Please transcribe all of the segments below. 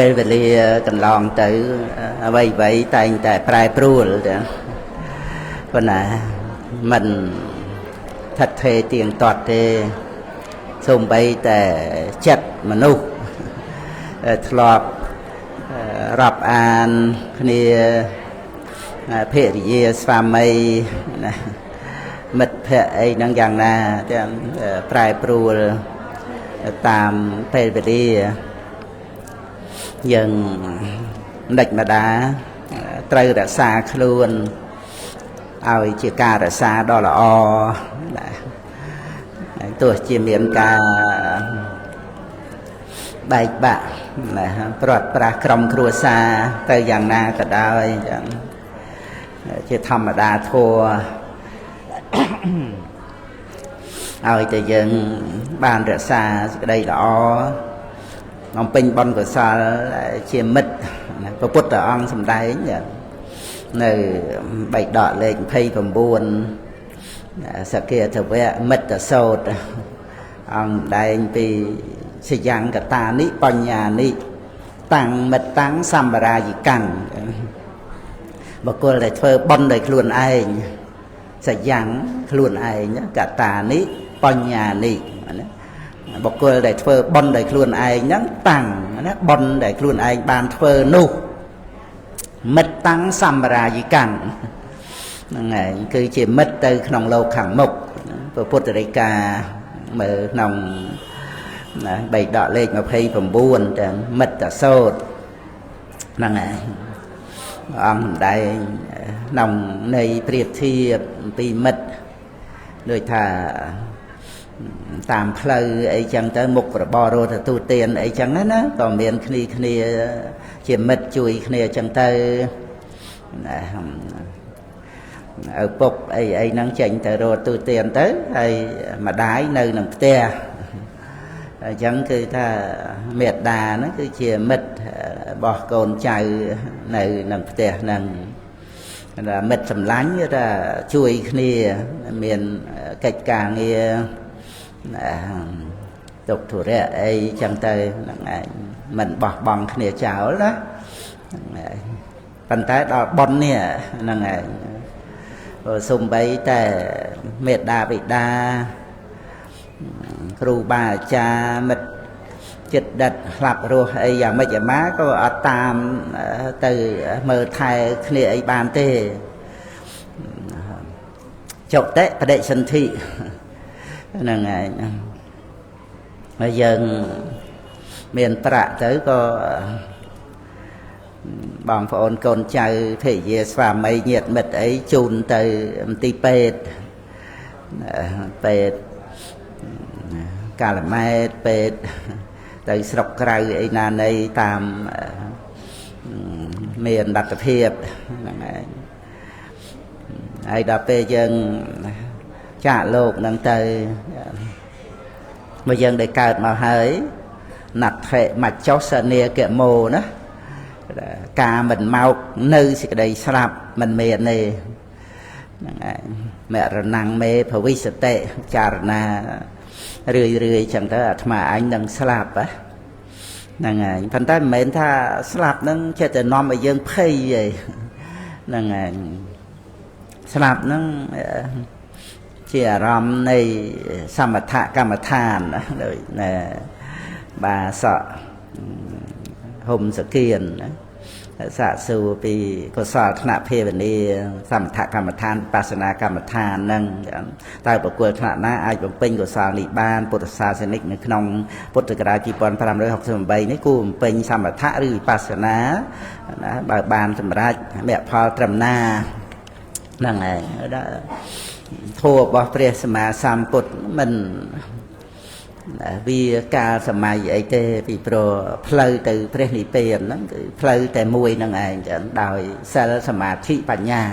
ពេលវេលាកន្លងទៅអ្វីៗតែងតែប្រែប្រួលប៉ុន្តែមិនថិតថេរទៀងទាត់ទេសូម្បីតែចិត្តមនុស្សធ្លាប់រាប់អានគ្នាភរិយាស្វាមីណាមិត្តភក្តិអីហ្នឹងយ៉ាងណាទាំងប្រែប្រួលតាមពេលវេលាយើងម្ដេចម្ដាត្រូវរក្សាខ្លួនឲ្យជាការរក្សាដ៏ល្អទោះជាមានការបែកបាក់ប្រត់ប្រាស់ក្រុមគ្រួសារទៅយ៉ាងណាក៏ដោយជាធម្មតាធម៌ឲ្យតែយើងបានរក្សាសេចក្តីល្អបំពេញបុណ្យកុសលជាមិត្តព្រះពុទ្ធអង្គសម្ដែងនៅបៃដកលេខ29សគាធវៈមិត្តសោតអង្គសម្ដែងពីសយ៉ាងកតានិបញ្ញានិតាំងមិត្តតាំងសម្បរាយិកាំងបុគ្គលដែលធ្វើបុណ្យដោយខ្លួនឯងសយ៉ាងខ្លួនឯងកតានិបញ្ញានិបុគ្គលដែលធ្វើបុណ្យដោយខ្លួនឯងហ្នឹងតាំងណាបុណ្យដែលខ្លួនឯងបានធ្វើនោះមិត្តតាំងសម្បរាយិកាំងហ្នឹងឯងគឺជាមិត្តទៅក្នុងលោកខាងមុខព្រះពុទ្ធរិកាមើលក្នុងបៃដកលេខ29ទាំងមិត្តសោតហ្នឹងឯងអង្គសម្ដែងក្នុងន័យប្រៀបធៀបអំពីមិត្តដូចថាតាមផ្លូវអីចឹងទៅមុខរបររត់ទទួលទានអីចឹងណាក៏មានគ្នាជាមិត្តជួយគ្នាចឹងទៅឪពុកអីហ្នឹងចេញទៅរត់ទទួលទានទៅហើយម្ដាយនៅក្នុងផ្ទះអញ្ចឹងគឺថាមេត្តាហ្នឹងគឺជាមិត្តរបស់កូនចៅនៅក្នុងផ្ទះហ្នឹងមិត្តសម្លាញ់ថាជួយគ្នាមានកិច្ចការងារទុកធុរៈអីចឹងទៅហ្នឹងឯងមិនបោះបង់គ្នាចោលណាប៉ុន្តែដល់ប៉ុននេះហ្នឹងឯងសូម្បីតែមេត្តាបិតាគ្រូបាអាចារ្យមិត្តចិត្តដិតស្លាប់រស់អីយ៉ាងម៉េចអាម៉ាក៏អត់តាមទៅមើលថែគ្នាអីបានទេចុតិបដិសន្ធិហ្នឹងឯងហើយយើងមានប្រាក់ទៅក៏បងប្អូនកូនចៅភរិយាស្វាមីញាតិមិត្តអីជូនទៅមន្ទីរពេទ្យកាលម៉ែតពេទ្យទៅស្រុកក្រៅអីណាណីតាមមានលទ្ធភាពហ្នឹងឯងហើយដល់ពេលយើងចាកលោកហ្នឹងទៅមកយើងได้កើតមកហើយណដ្ឋិមច្ចុសនេកមោណាការមិនមកនៅសេចក្តីស្លាប់មិនមានទេហ្នឹងឯងមរណងមេភវិសតិចារណារឿយចឹងទៅអាត្មាអញនឹងស្លាប់ហ្នឹងឯងប៉ុន្តែមិនមែនថាស្លាប់ហ្នឹងចេះតែនាំឲ្យយើងភ័យទេហ្នឹងឯងស្លាប់ហ្នឹងជាអារម្មណ៍នៃសមថកម្មដ្ឋានដូចបាសកហុំសគៀនសាកសួរពីកុសលថ្នាក់ភាវនាសមថកម្មដ្ឋានបស្សនាកម្មដ្ឋានហ្នឹងតើបុគ្គលថ្នាក់ណាអាចបំពេញកុសលនេះបានពុទ្ធសាសនិកនៅក្នុងពុទ្ធសករាជ2568នេះគួរបំពេញសមថៈឬវិបស្សនាណាបើបានសម្រេចមគ្គផលត្រឹមណាហ្នឹងឯងធម៌របស់ព្រះសម្មាសម្ពុទ្ធមិនវាកាលសម័យអីទេពីព្រោះផ្លូវទៅព្រះនិព្វានហ្នឹងគឺផ្លូវតែមួយហ្នឹងឯងចឹងដោយសិលសមាធិបញ្ញា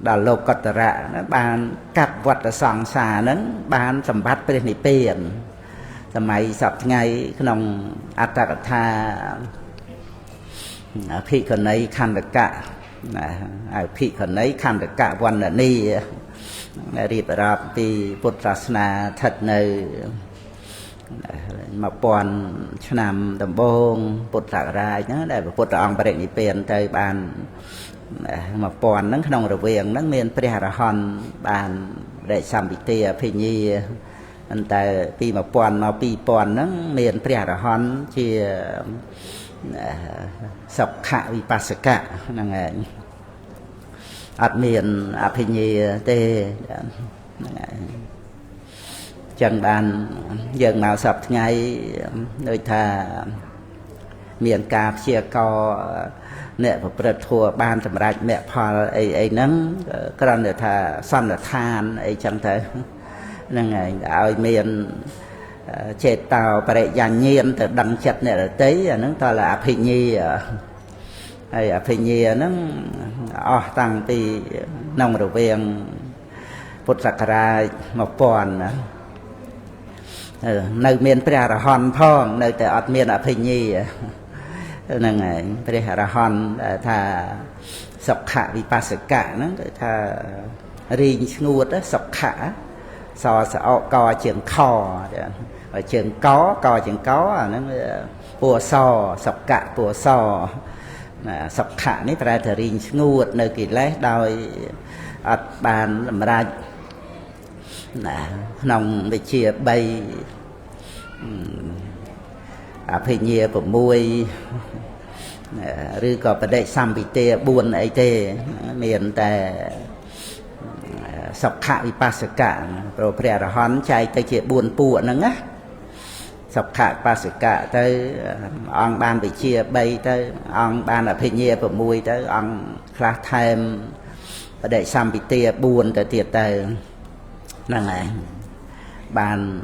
ដល់លោកកតរៈបានកាត់វដ្តសង្សារហ្នឹងបានសម្បត្តិព្រះនិព្វានសម័យសប្តាហ៍ថ្ងៃក្នុងអត្តកថាអភិក្ខណីខណ្ឌកៈអភិក្ខណីខណ្ឌកៈវណ្ណនីរៀបរាប់ពីពុទ្ធសាសនាស្ថិតនៅ mà pon năm tầm bông bột sạc ra nó để bột ông bạch nhị tiền tới bàn mà pon nó không được viện nó miền pre ra hòn bàn để xăm bị tia phi nhi anh ta pi mà pon nó miền pre ra hòn chia sọc khạ vipassaka năng ấy ắt miền phi nhi tê chẳng bàn dần nào sập ngay nơi thà miền cà chia co nè và bật thua ban tầm rạch mẹ phò ấy nắng còn để thà son là than ấy chẳng thể nên ngày ở miền chết tàu phải dàn nhiên từ đằng chặt nè là tới nó to là phi nhi ấy phi nhi nó tăng thì nông đầu viên Phật Sakara một pòn nơi miền Prea Ra Hòn phong nơi tại ở miền ở Phi Nhi nên ngày Prea Ra Hòn thà sọc khả vipassaka nó thà riêng nguột đó sọc khả so co trường kho ở trường co trường có nó bùa so sọc cả bùa so sọc khả ní phải thà riêng nguột nơi kỳ lẽ đòi ở bàn làm ra nông bị chia bay phi nhia của mui rư có bật đây xăm bị tê buồn ấy tê miền tè sọc khạ vipassaka rồi pre ra hòn chạy tới chia buồn pua nữa á sọc khạ vipassaka tới ông ban bị chia bay tới ông ban là phi nhia của mui tới ông class time bật đây xăm bị tê buồn tới tiệt tới năng này bàn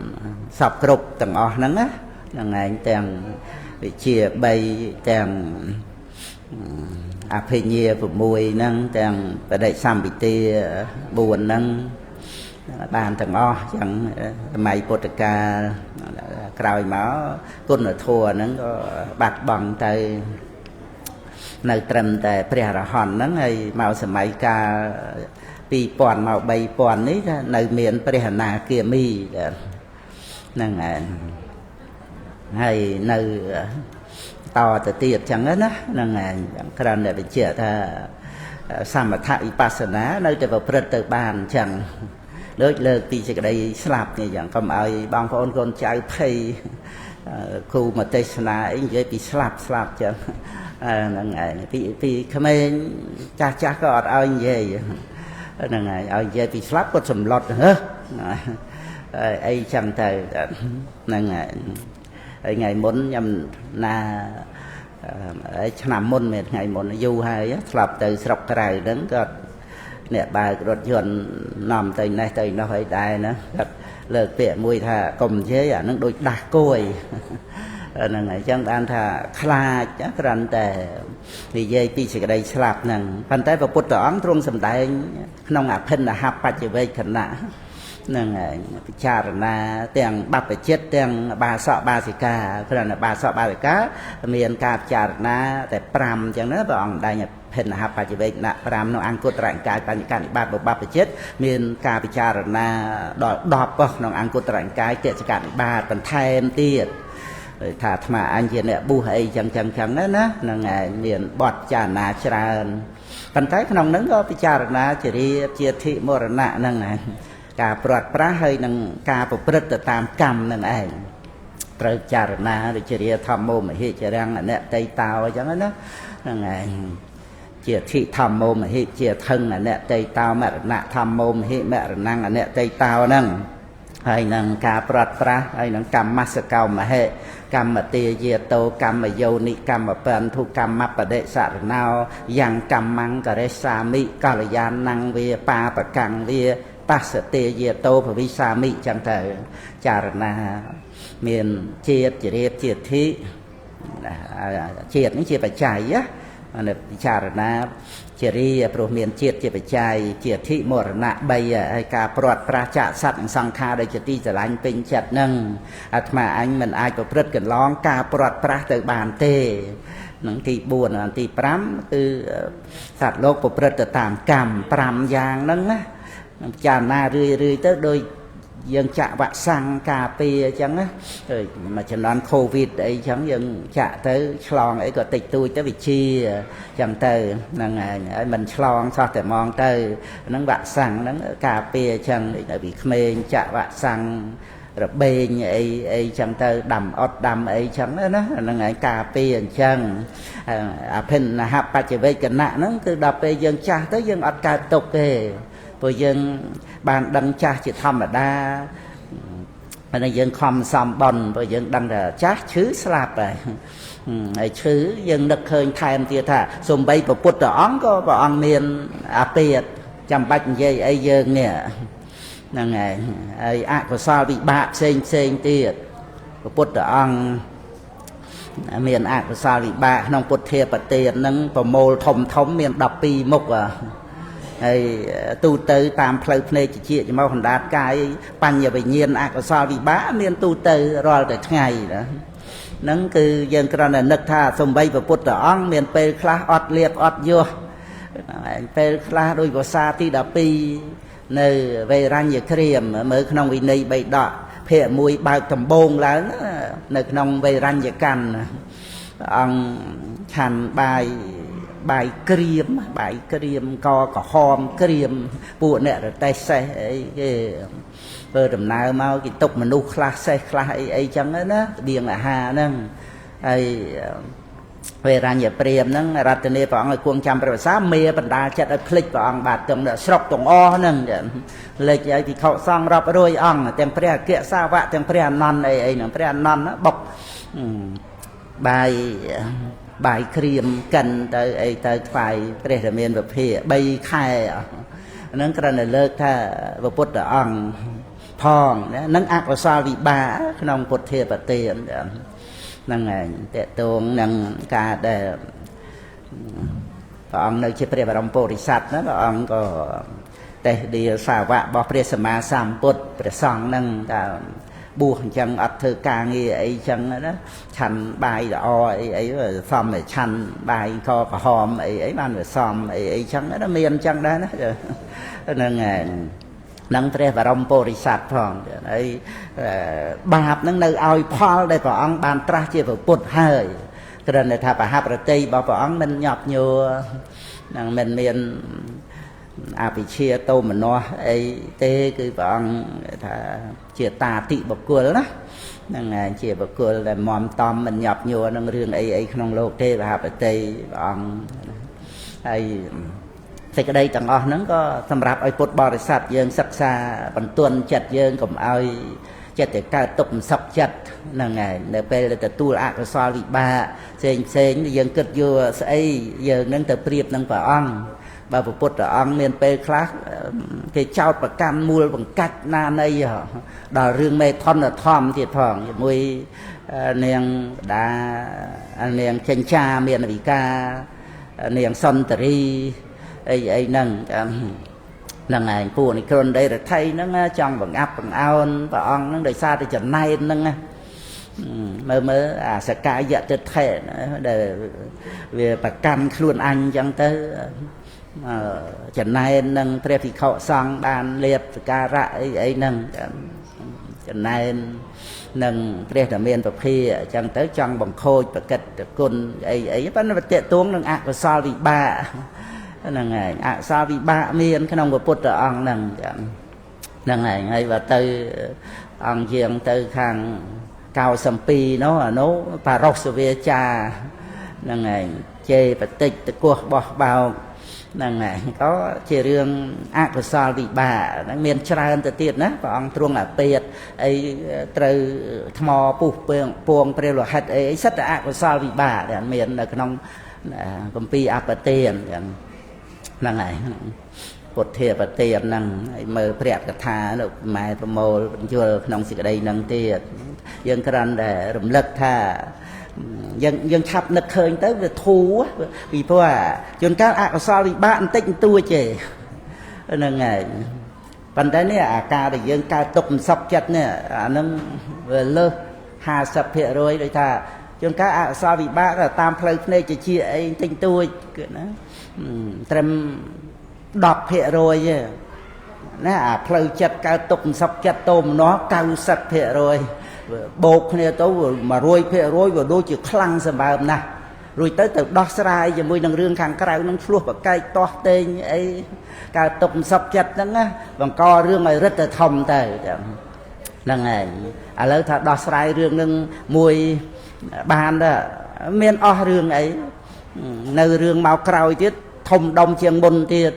sọc cục tầng o nắng á năng này tầng bị chia bay tầng phi nhia của mùi năng tầng và đại sam bị tia buồn năng bàn tầng o chẳng mày potaka cày máu côn ở thua nó có bạc bằng tay nơi trầm tại pre ra hòn nắng hay màu sầm mày ca pi pòn màu bay pòn ấy nơi miền Prehana kia mi năng hay nơi to từ tiệt chẳng hết á năng cái để bị chia tha samatha vipassana nơi từ vào prật từ bàn chẳng lối lơ pi chỉ đây slap như dạng cầm ai bang phôn con trai pay khu mà tây sana ấy vậy bị slap chẳng năng pi khmer cha có ở gì năng ngày ở về bị slap có sầm lọt hả ấy chẳng thời năng ngày muốn nhầm na ấy nằm môn mệt ngày muốn du hay slap từ sọc cái đến có nè bài rốt dọn nằm từ này từ nó phải đài nữa lợt tiện mùi thà cùng chế nó đôi đặc côi năng ngày chẳng ban thà kha chắc rằng tệ vì dây pi sẽ đây slap năng bàn tay vào bút tỏng trong sầm đại nông áp hình là hấp bạch về khẩn nã năng ngày cha là tiền bắp phải chết tiền ba sọ ba xì ca cái là ba sọ ba xì cá miền ca cha làแต่ปรำchẳng nữa bọn đại nhập hình là hấp bạch về nã pram nó ăn cốt rạng cài bàn cài ba bộ bắp phải chết miền ca cha là đọp nó ăn cốt rạng cài tiệt cài ba bàn thêm tiệt thà mà anh chị nè bu hay chẳng đó nó ngày miền bọt trà nà trà bàn tay không nắng có trà nà chỉ đi chia thị mồ nạ năng này cả bọt pra hay năng cả bọt bật tam cam năng này trời trà nà để chỉ đi tham mô mà hiện chỉ đang là nè tây tàu chẳng đó ngày chia thị tham mô mà hiện chia thân là nè tây tàu mẹ nạ tham mô mà hiện mẹ năng là nè tây tàu năng hay năng cả bọt pra hay năng cam mát cao mà hệ cam mà tia dìa tô cam mà dâu nị cam mà bền thu cam mà bà đệ sạ nào yang cam măng cả rê sa mị cả là gian năng về pa bà căng về ta sẽ tia dìa tô và vi sa mị chẳng thể chả là miền chiết chỉ đẹp chiết thị chiết những chiết phải chạy á chả là chỉ đi pro miền chiết chỉ phải chạy chiết thị mồ nạ bay hay cả bọt pra chạ sắt sang kha đây chỉ điจะlánh pin chặt nâng mà anh mình ai có rất cần lon cả bọt pra từ bàn tê nâng thì buồn thì pram từ sạt lốc của rất từ tạm cam pram giang nâng á chả na rưỡi tới đôi យើងចាក់វ៉ាក់សាំងការពារអញ្ចឹងណាមួយចំនួន COVID អីអញ្ចឹងយើងចាក់ទៅឆ្លងអីក៏តិចតួចទៅវាជាអញ្ចឹងទៅហ្នឹងហើយមិនឆ្លងសោះតែហ្មងទៅហ្នឹងវ៉ាក់សាំងហ្នឹងការពារអញ្ចឹងនៅពីក្មេងចាក់វ៉ាក់សាំងរបេងអីចឹងទៅដាំអត់ដាំអីចឹងណាហ្នឹងឯងការពារអញ្ចឹងអភិនហបច្ចវេកណៈហ្នឹងគឺដល់ពេលយើងចាស់ទៅយើងអត់កើតទុកទេព្រោះយើងបានដឹងចាស់ជាធម្មតាហើយយើងខំសំបន់ព្រោះយើងដឹងថាចាស់ឈឺស្លាប់ហើយឈឺយើងនឹកឃើញថែមទៀតថាសំបីព្រះពុទ្ធអង្គក៏ព្រះអង្គមានអាពាហ៍ចាំបាច់និយាយអីយើងនេះហ្នឹងហើយអកុសលវិបាកផ្សេងទៀតព្រះពុទ្ធអង្គមានអកុសលវិបាកក្នុងពុទ្ធាប្រទានហ្នឹងប្រមូលធំមាន12មុខហើយទូទៅតាមផ្លូវភ្នែកជាមកកណ្ដាតកាយបញ្ញវិញ្ញាណអកុសលវិបាកមានទូទៅរាល់តែថ្ងៃណាហ្នឹងគឺយើងគ្រាន់តែនឹកថាសំបីព្រះពុទ្ធអង្គមានពេលខ្លះអត់លៀបអត់យោះពេលខ្លះដោយភាសាទី12នៅវេរញ្ញក្រៀមមើលក្នុងវិន័យ3ដកភាគ1បើកដំបងឡើងនៅក្នុងវេរញ្ញកម្មអង្គឆាន់បាយក្រៀមកក្រហមក្រៀមពួកអ្នករទេះសេះអីគេធ្វើដំណើរមកគេទុកមនុស្សខ្លះសេះខ្លះអីចឹងណាស្បៀងអាហារហ្នឹងហើយវេរញ្ញព្រាមហ្នឹងរតនាព្រះអង្គឲ្យគង់ចាំព្រះវស្សាមេបណ្ដាចិត្តឲ្យភ្លេចព្រះអង្គបាទទាំងស្រុកទាំងអស់ហ្នឹងលេចឲ្យភិក្ខុសង្ឃរាប់រយអង្គទាំងព្រះអគ្គសាវកទាំងព្រះអនន្តអីហ្នឹងព្រះអនន្តបុកបាយក្រៀមកិនទៅអីទៅថ្វាយព្រះរាមាវិភា3ខែហ្នឹងគ្រាន់តែលើកថាព្រះពុទ្ធអង្គផងហ្នឹងអកុសលវិបាកក្នុងពុទ្ធាប្រទានហ្នឹងឯងតេតងនឹងការដែលព្រះអង្គនៅជាព្រះបរមពុរិស័ទណាព្រះអង្គក៏តេះឌីសាវករបស់ព្រះសម្មាសម្ពុទ្ធព្រះសង្ឃហ្នឹងថាបួសអញ្ចឹងអត់ធ្វើការងារអីអញ្ចឹងណាឆាន់បាយល្អអីសមតែឆាន់បាយក្រហមអីបានវាសមអីអញ្ចឹងណាមានអញ្ចឹងដែរណាហ្នឹងឯងនឹងព្រះបរមពុរិស័ទផងហើយបាបនឹងនៅឲ្យផលដែលព្រះអង្គបានត្រាស់ជាពុទ្ធហើយគ្រាន់តែថាបហប្រតិរបស់ព្រះអង្គមិនញាប់ញួរនឹងមិនមានអភិជាតោមនោអីទេគឺព្រះអង្គថាជាតាតិបុគ្គលណាហ្នឹងហើយជាបុគ្គលដែលមមតំមិនញាប់ញួរនឹងរឿងអីក្នុងលោកទេបហប្រតិព្រះអង្គហើយសេចក្តីទាំងអស់ហ្នឹងក៏សម្រាប់ឲ្យពុទ្ធបរិស័ទយើងសិក្សាបន្ទន់ចិត្តយើងកុំឲ្យចិត្តតែកើតទុកមិនសុខចិត្តហ្នឹងហើយនៅពេលទទួលអកុសលវិបាកផ្សេងយើងគិតយកស្អីយើងនឹងទៅប្រៀបនឹងព្រះអង្គបើព្រះពុទ្ធអង្គមានពេលខ្លះគេចោតប្រកម្មមូលបង្កាច់ណានៃដល់រឿងមេថនធម្មទៀតផងជាមួយនាងដានាងចិញ្ចាមានវិការនាងសន្តរីអីហ្នឹងហ្នឹងឯងពួកនិក្រនដីរដ្ឋីហ្នឹងចង់បង្អាប់បង្អោនព្រះអង្គហ្នឹងដោយសារតែចំណែនហ្នឹងមើលអាសកាយតិថេដែលវាប្រកាន់ខ្លួនអញអញ្ចឹងទៅចំណែននឹងព្រះភិក្ខុសង្ឃបានលៀបសការៈអីហ្នឹងចំណែននឹងព្រះតមានពភាអញ្ចឹងទៅចង់បង្ខូចប្រកិតគុណអីប៉ុន្តែតេតួងនឹងអកុសលវិបាកហ្នឹងឯងអកុសលវិបាកមានក្នុងពុទ្ធអង្គហ្នឹងហ្នឹងឯងហើយបើទៅអង្គជាងទៅខាងកោសំពីនោះអានោះបារោសវាចាហ្នឹងឯងជេរបតិចតកោះបោះបោកហ្នឹងឯងក៏ជារឿងអកុសលវិបាកហ្នឹងមានច្រើនទៅទៀតណាព្រះអង្គទ្រង់អាពេតអីត្រូវថ្មពុះពងព្រះលោហិតអីសិតតែអកុសលវិបាកដែលមាននៅក្នុងគម្ពីរអបទានហ្នឹងឯងពុទ្ធាបទានហ្នឹងហើយមើលព្រះកថានៅម៉ែប្រមូលបញ្យល់ក្នុងសេចក្តីហ្នឹងទៀតយើងគ្រាន់តែរំលឹកថាយើងឆាប់នឹកឃើញទៅវាធូរពីព្រោះជួនកាលអកុសលវិបាកបន្តិចបន្តួចទេហ្នឹងហើយប៉ុន្តែនេះអាការដែលយើងកើតទុកមិនសុខចិត្តនេះអាហ្នឹងវាលើស 50% ដូចថាជួនកាលអកុសលវិបាកតាមផ្លូវភ្នែកជាអីបន្តិចបន្តួចគឺណាត្រឹម 10% ទេ ណាអាផ្លូវចិត្តកើតទុកសក់ចិត្តតោមណោះ90%បូកគ្នាទៅ100%វាដូចជាខ្លាំងសម្បើមណាស់រួចទៅដោះស្រាយជាមួយនឹងរឿងខាងក្រៅនឹងឆ្លោះប្រកែកទាស់តេងអីកើតទុកសក់ចិត្តហ្នឹងណាបង្ករឿងឲ្យរឹតទៅធំទៅហ្នឹងហើយឥឡូវថាដោះស្រាយរឿងនឹងមួយបានដែរមានអស់រឿងអីនៅរឿងមកក្រោយទៀតធំដុំជាងមុនទៀត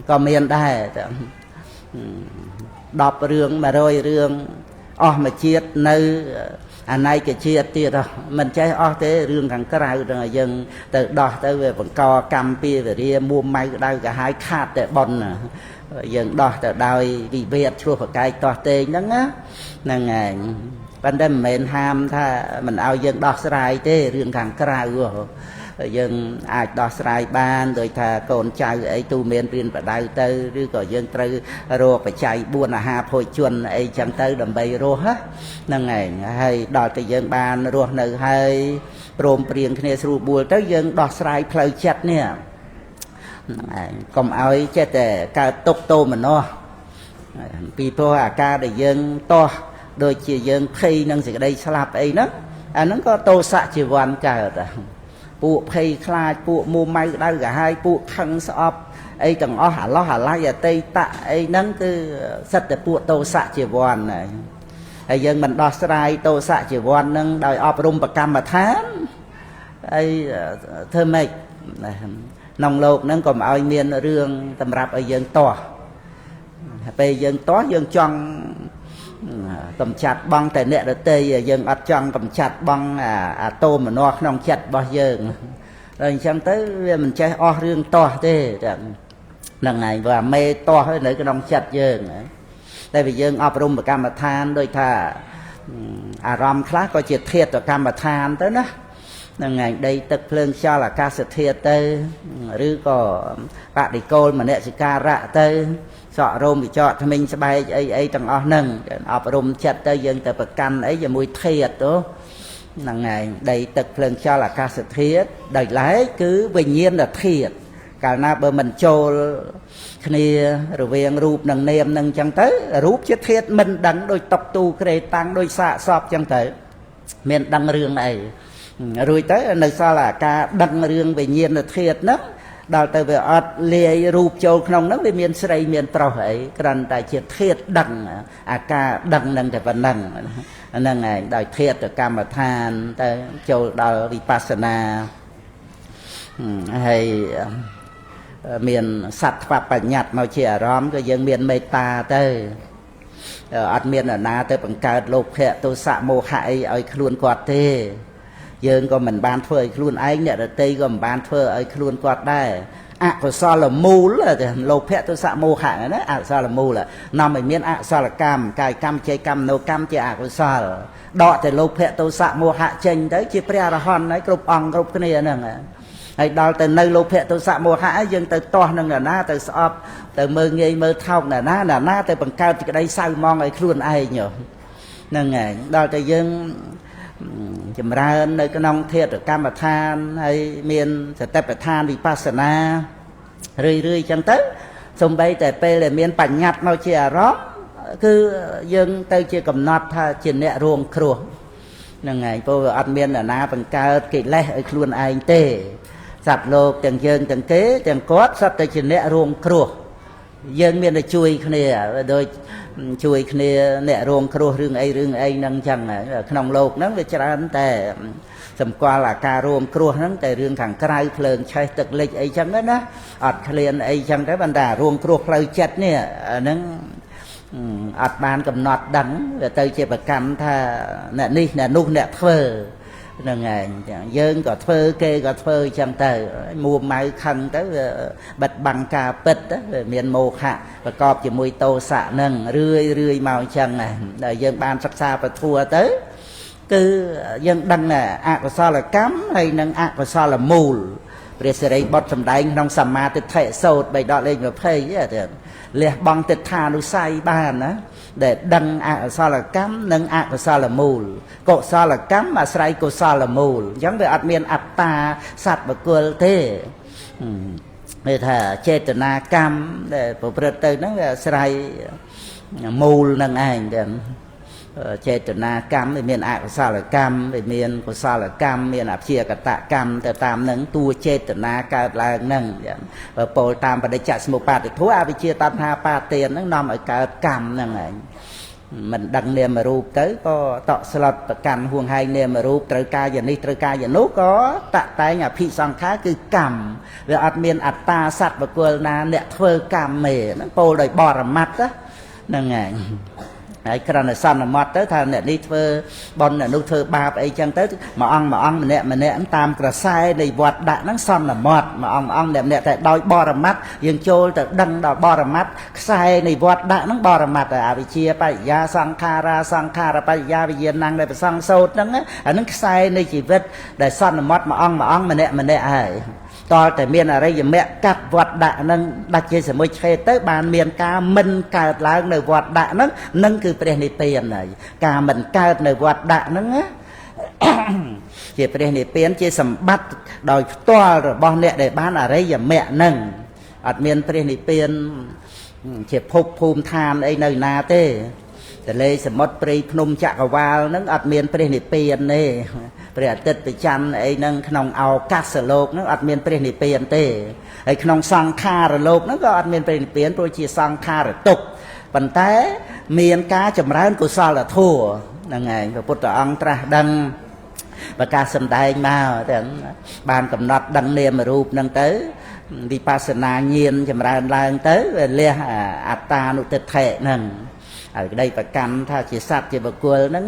ក៏មានដែរ10រឿង100រឿងអស់មួយជាតិនៅអនេកជាតិទៀតមិនចេះអស់ទេរឿងខាងក្រៅទាំងយើងទៅដោះទៅវាបង្កកម្មពីវិរិយមួម៉ៅក្តៅកាហាយខាតតែប៉ុនយើងដោះទៅដោយវិវេតឆ្លោះប្រកែកទាស់តេងហ្នឹងណាហ្នឹងហើយប៉ុន្តែមិនមែនហាមថាមិនឲ្យយើងដោះស្រាយទេរឿងខាងក្រៅយើងអាចដោះស្រាយបានដោយថាកូនចៅអីទូមានព្រានបដៅទៅឬក៏យើងត្រូវរកបច្ច័យ4អាហារភោជនអីចឹងទៅដើម្បីរស់ហ្នឹងឯងហើយដល់តែយើងបានរស់នៅហើយព្រមព្រៀងគ្នាស្រួលបួលទៅយើងដោះស្រាយផ្លូវចិត្តនេះហ្នឹងឯងកុំឲ្យចេះតែកើតទុកទោមនស្សពីព្រោះអាការដែលយើងតោះដូចជាយើងភ័យនឹងសេចក្តីស្លាប់អីហ្នឹងអាហ្នឹងក៏ទោសៈជីវ័នកើតពួកភ័យខ្លាចពួកមួម៉ៅក្តៅកាហាយពួកខឹងស្អប់អីទាំងអស់អាឡោះអាឡៃអតីតៈអីហ្នឹងគឺសិតតែពួកទោសៈជីវ័នហើយយើងមិនដោះស្រាយទោសៈជីវ័នហ្នឹងដោយអប់រំប្រកម្មដ្ឋានអីធ្វើម៉េចក្នុងលោកហ្នឹងកុំឲ្យមានរឿងសម្រាប់ឲ្យយើងទាស់ពេលយើងទាស់យើងចង់កំចាត់បងតែអ្នកដទៃយើងអត់ចង់កំចាត់បងអាតោមនោក្នុងចិត្តរបស់យើងហើយអញ្ចឹងទៅវាមិនចេះអស់រឿងទាស់ទេហ្នឹងហើយព្រោះមេទាស់នៅក្នុងចិត្តយើងតែវាយើងអប់រំកម្មដ្ឋានដូចថាអារម្មណ៍ខ្លះក៏ជាធាតុកម្មដ្ឋានទៅណាហ្នឹងហើយដីទឹកភ្លើងខ្យល់អាកាសធាតុទៅឬក៏បដិគោលមនសិការៈទៅសក់រោមវិចកថ្មិញស្បែកអីទាំងអស់ហ្នឹងអប់រំចិត្តទៅយើងទៅប្រកាន់អីជាមួយធាតុទៅហ្នឹងហើយដីទឹកភ្លើងខ្យល់អាកាសធាតុដោយឡែកគឺវិញ្ញាណធាតុកាលណាបើមិនចូលគ្នារវាងរូបនិងនាមហ្នឹងអញ្ចឹងទៅរូបជាធាតុមិនដឹងដូចតុកទូក្រេតាំងដូចសាកសពអញ្ចឹងទៅមានដឹងរឿងអីរួចទៅនៅសល់អាការដឹងរឿងវិញ្ញាណធាតុហ្នឹងដល់ទៅវាអត់លាយរូបចូលក្នុងហ្នឹងវាមានស្រីមានប្រុសអីគ្រាន់តែជាធាតុដឹងអាការដឹងហ្នឹងតែប៉ុណ្្នឹងហ្នឹងឯងដោយធាតុកម្មដ្ឋានទៅចូលដល់វិបស្សនាហើយមានសត្វថ្វាបញ្ញត្តិមកជាអារម្មណ៍ក៏យើងមានមេត្តាទៅអត់មានអ្នកណាទៅបង្កើតលោភៈទោសៈមោហៈអីឲ្យខ្លួនគាត់ទេយើងក៏មិនបានធ្វើឲ្យខ្លួនឯងអ្នកដទៃក៏មិនបានធ្វើឲ្យខ្លួនគាត់ដែរអកុសលមូលលោភៈទោសៈមោហៈណាអកុសលមូលនាំឲ្យមានអកុសលកម្មកាយកម្មចេយកម្មនោកម្មជាអកុសលដកតែលោភៈទោសៈមោហៈចេញទៅជាព្រះអរហន្តហើយគ្រប់អង្គគ្រប់គ្នាហ្នឹងហើយដល់ទៅនៅលោភៈទោសៈមោហៈយើងទៅទាស់នឹងអ្នកណាទៅស្អប់ទៅមើងងាយមើលថោកអ្នកណាទៅបង្កើតសេចក្តីសៅហ្មងឲ្យខ្លួនឯងហ្នឹងហើយដល់ទៅយើងចម្រើននៅក្នុងធាតុកម្មដ្ឋានហើយមានសតិប្បដ្ឋានវិបស្សនារឿយអញ្ចឹងទៅសំបីតែពេលដែលមានបញ្ញត្តិមកជាអារម្មណ៍គឺយើងទៅជាកំណត់ថាជាអ្នករងគ្រោះហ្នឹងហើយព្រោះវាអត់មានអ្នកណាបង្កើតកិលេសឲ្យខ្លួនឯងទេសត្វលោកទាំងយើងទាំងគេទាំងគាត់សុទ្ធតែជាអ្នករងគ្រោះយើងមានតែជួយគ្នាដូចជួយគ្នាអ្នករងគ្រោះរឿងអីហ្នឹងចឹងក្នុងលោកហ្នឹងវាច្រើនតែសម្គាល់អាការរងគ្រោះហ្នឹងតែរឿងខាងក្រៅភ្លើងឆេះទឹកលិចអីចឹងណាអត់ឃ្លានអីចឹងទៅប៉ុន្តែរងគ្រោះផ្លូវចិត្តនេះហ្នឹងអត់បានកំណត់ដឹងវាទៅជាប្រកម្មថាអ្នកនេះអ្នកនោះអ្នកធ្វើហ្នឹងឯងយើងក៏ធ្វើគេក៏ធ្វើអញ្ចឹងទៅមួម៉ៅខឹងទៅបិទបាំងការពិតវាមានមោហៈប្រកបជាមួយទោសៈហ្នឹងរឿយមកអញ្ចឹងដែរយើងបានសិក្សាពធัวទៅគឺយើងដឹងអកុសលកម្មហើយនិងអកុសលមូលព្រះសិរីបុត្រសម្ដែងក្នុងសមាទិដ្ឋិសូត្រ3ដកលេខ20លះបង់ទិដ្ឋានុស័យបានណាដែលដឹងអកុសលកម្មនិងអកុសលមូលកុសលកម្មអាស្រ័យកុសលមូលអញ្ចឹងវាអត់មានអត្តាសត្វបុគ្គលទេ người ta chế tờ na cam để bộ bật từ nó là sài mù nâng ảnh chế tờ na cam thì miền ạc sao là cam thì miền của sao là cam miền ạc chia cả tạ cam từ tam nâng tua chế tờ na cả là nâng và bộ tam và để chặt một bát thì thua ai chia tam ha ba tiền nó nằm ở cả cam nâng ảnh mình đăng niệm mà rụp tới có tọ slot cành huồng hai niệm mà rụp trời ca giờ ní trời ca giờ nốt có tạ tay nhà phi sang khá cứ cầm về ạt miền ạt ta sạt và quơ na nẹt phơ cầm mề nó cô đời bò ra mắt á nè ngày cái cái này xong là mót tới thằng nẹt đi phơ bon là nô thơ ba ấy chẳng tới mà ông mà nẹt tam cả sai này vọt đại nó xong là mót mà ông nẹt tại đôi bò ra mắt dương trôi từ đăng đòi bò ra mắt sai này vọt đại nó bò ra mắt à bị chia bay ya sang kha bay ya bị yên năng đây bị sang sâu nó á nó sai này chỉ vết để xong là mót mà ông mà nẹt ấy toแต่เมียนอะไรอย่างแม่กัดวัดดะนั่งดัชเชสมุยเชเตอร์บานเมียนกามันเกิดล้างในวัดดะนั่นคือประเด็นในเปลี่ยนเลยกามันเกิดในวัดดะนั่นนะเกี่ยวประเด็นในเปลี่ยนเกี่ยวสมบัติโดยตัวบอลเนี่ยในบ้านอะไรอย่างแม่นั่งอัดเมียนประเด็นในเปลี่ยนเกี่ยวพบภูมิทานไอ้ในนาเต้แต่เลยสมมติปรีพนมจักรวาลนั่งอัดเมียนประเด็นในเปลี่ยนนี่เปรียบติดไปจันไอ้นั่งขนมเอากัสโลกนั่งอัดเมียนเปลี่ยนเปลี่ยนเต้ไอ้ขนมสังคารโลกนั่นก็อัดเมียนเปลี่ยนเปลี่ยนโดยชีสังคารตกปัญแต่เมียนกาจำร้านกุศลทั่วนั่งไงพระพุทธองค์ตรัสดังประกาศสำได้มาแต่บานกำหนดดังเนียมรูปนั่งเต้วิปัสสนาเงียนจำร้านลางเต้เรียอัตตานุติเถนั่งได้ประกันถ้าชีสัตว์จะบกุลนั่ง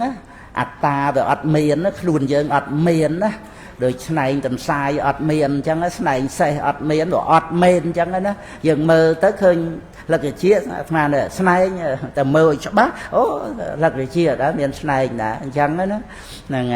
อัตตาแบบอัดเมียนนะคลุนเยิงอัดเมียนนะโดยในตันทรายอัดเมียนจังนะในใส่อัดเมียนหรืออัดเมียนจังนะยังมือtớiเคยลักเชียมาเนี่ยในแต่มือฉบับโอ้ลักเชียđó miềnในนะจังนะนั่นไง